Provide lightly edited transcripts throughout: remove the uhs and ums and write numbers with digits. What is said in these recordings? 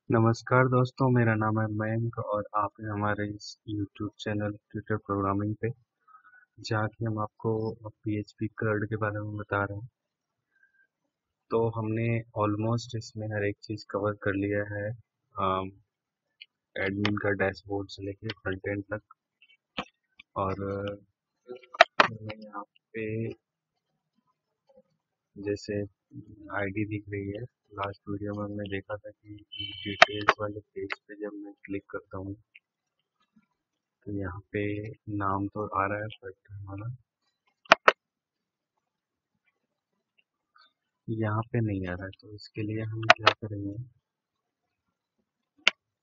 नमस्कार दोस्तों, मेरा नाम है मयंक और आप हैं हमारे इस YouTube चैनल ट्यूटर प्रोग्रामिंग पे, जहाँ की हम आपको PHP CRUD के बारे में बता रहे हैं। तो हमने ऑलमोस्ट इसमें हर एक चीज़ कवर कर लिया है, एडमिन का डैशबोर्ड से लेके फ्रंट एंड तक। और हमें यहाँ पे जैसे आईडी दिख रही है, लास्ट वीडियो में हमने देखा था कि डिटेल्स वाले पेज पे जब मैं क्लिक करता हूँ तो यहाँ पे नाम तो आ रहा है, बट हमारा यहाँ पे नहीं आ रहा है। तो इसके लिए हम क्या करेंगे,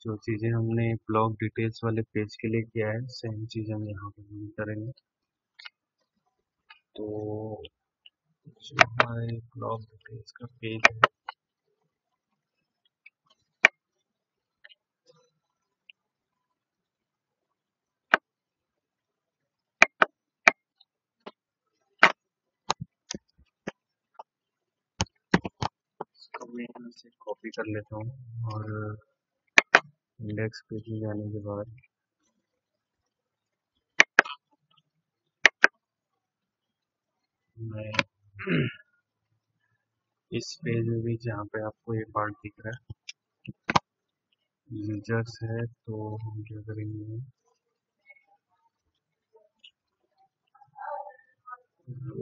जो चीज़ें हमने ब्लॉग डिटेल्स वाले पेज के लिए किया है सेम चीज़ हम यहाँ पे भी करेंगे। तो जो हमारे ब्लॉग डिटेल्स का पेज है, इसको मैं यहाँ से कॉपी कर लेता हूँ और इंडेक्स पेज में जाने के बाद मैं इस पेज में भी, जहाँ पे आपको ये पार्ट दिख रहा है यूजर्स है, तो हम क्या करेंगे,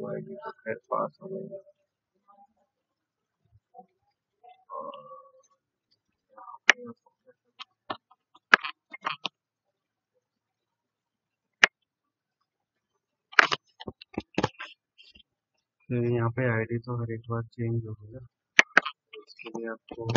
आईडी तो खैर पास हो गई और फिर यहाँ पे आईडी तो हर एक बार चेंज हो गया। इसके लिए आपको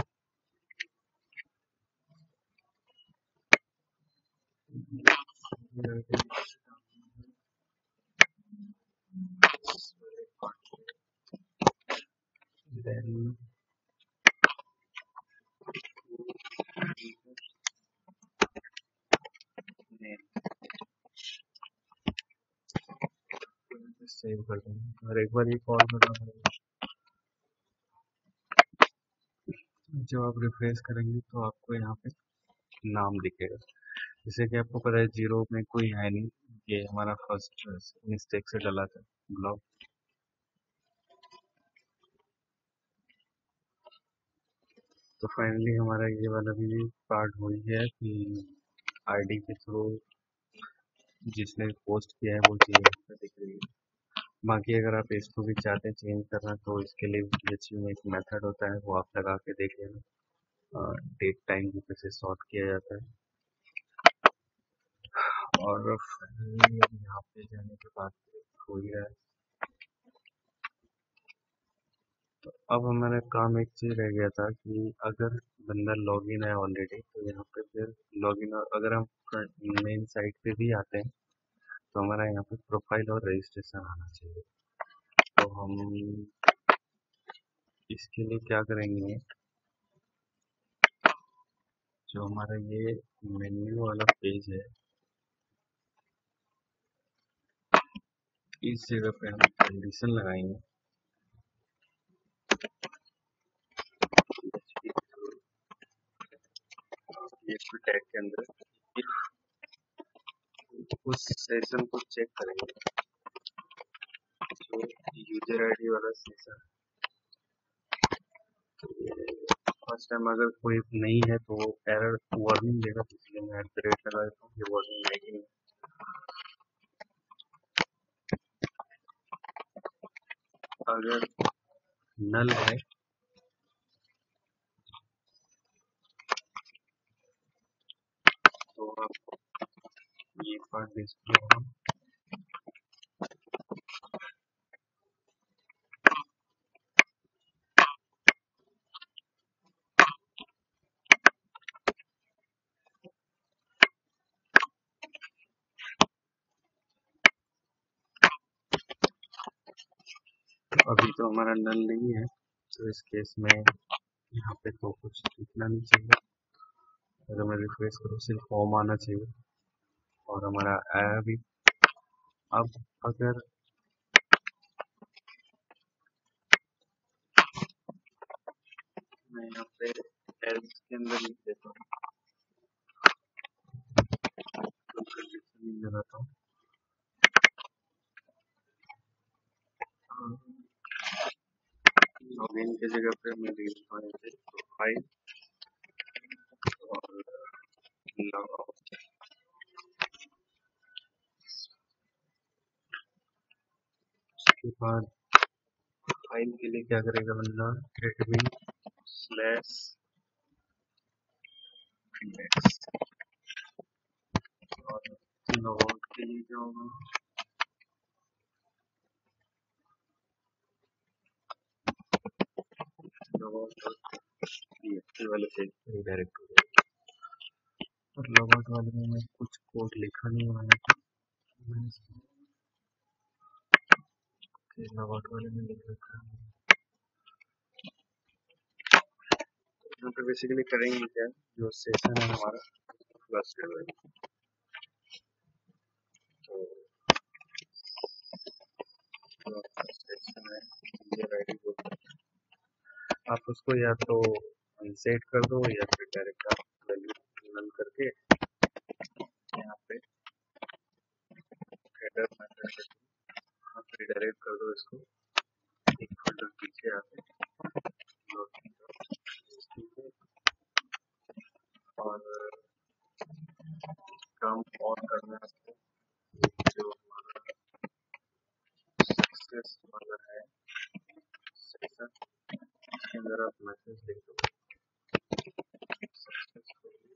then सेव कर देंगे और एक बार ये कॉल करना पड़ेगा। जब आप रिफ्रेश करेंगे तो आपको यहाँ पे नाम दिखेगा, जैसे कि आपको पता है जीरो में कोई है नहीं, ये हमारा फर्स्ट मिस्टेक से डला था ब्लॉग। तो फाइनली हमारा ये वाला भी पार्ट हो गया कि आईडी के थ्रू जिसने पोस्ट किया है वो चीज़ यहाँ पे दिख रही है। बाकी अगर आप इसको भी चाहते हैं चेंज करना तो इसके लिए PHP में एक मेथड होता है, वो आप लगा के देख लेना, डेट टाइम की वजह से सॉर्ट किया जाता है। और फाइनली यहाँ पे जाने के बाद हो गया है। तो अब हमारा काम एक चीज़ रह गया था कि अगर बंदा लॉगिन है ऑलरेडी तो यहाँ पे फिर लॉगिन, और अगर हम मेन साइट पे भी आते हैं तो हमारा यहाँ पे प्रोफाइल और रजिस्ट्रेशन आना चाहिए। तो हम इसके लिए क्या करेंगे, जो हमारा ये मेन्यू वाला पेज है, इस जगह पे हम कंडीशन लगाएंगे PHP टैग के अंदर, उस सेशन को चेक करेंगे जो यूजर आईडी वाला सेशन। फर्स्ट टाइम अगर कोई नहीं है तो वो एरर वार्निंग देगा, तो इसलिए मैं @ लगा देता हूँ, ये वार्निंग आएगी नहीं। अगर नल है तो आप ये पार्ट डिस्प्ले होगा। अभी तो हमारा नल नहीं है, तो इस केस में यहाँ पे तो कुछ दिखना नहीं चाहिए। अगर मैं रिफ्रेश करूँ सिर्फ फॉर्म आना चाहिए और हमारा आया भी। अब अगर मैं यहाँ पे इसके अंदर लिख देता हूँ, लगाता हूँ। लॉगिन की जगह पे मैं लिख देता हूँ प्रोफाइल और लॉगआउट। उसके बाद फाइल के लिए क्या करेगा बंदा, एडमिन स्लैश इंडेक्स, और लॉगआउट के लिए क्या होगा, लॉगआउट PHP वाले पेज पे रिडायरेक्ट हो जाएगा। और लॉगआउट वाले में मैं कुछ कोड लिखा नहीं मैंने, लॉगआउट वाले में लिख रखा है। यहाँ पे बेसिकली करेंगे क्या, जो सेशन है हमारा फर्स्ट लेवल, तो सेशन है यूजर आईडी को आप उसको या तो अनसेट कर दो या फिर डायरेक्ट आप वैल्यू रन करके यहाँ पे हेडर मेथड आप रिडायरेक्ट कर दो इसको एक फोल्डर पीछे आके और काम और करना है, जो हमारा सक्सेस वाला है सेशन, इसके अंदर आप मैसेज लिख दो सक्सेसफुली